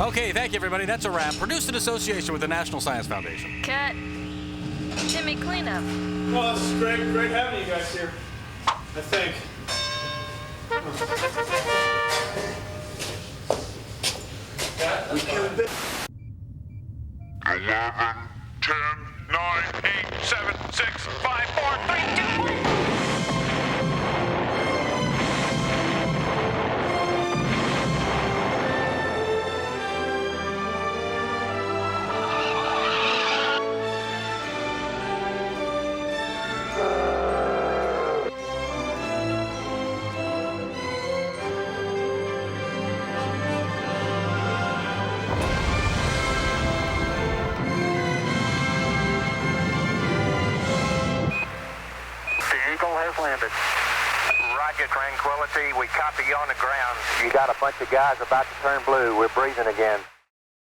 Okay, thank you, everybody. That's a wrap. Produced in association with the National Science Foundation. Cut. Timmy, clean up. Well, this is great having you guys here. I think. 11, 10, 9, 8, 7, 6, 5, 4, 3, 2, 1. Has landed. Roger, Tranquility. We copy you on the ground. You got a bunch of guys about to turn blue. We're breathing again.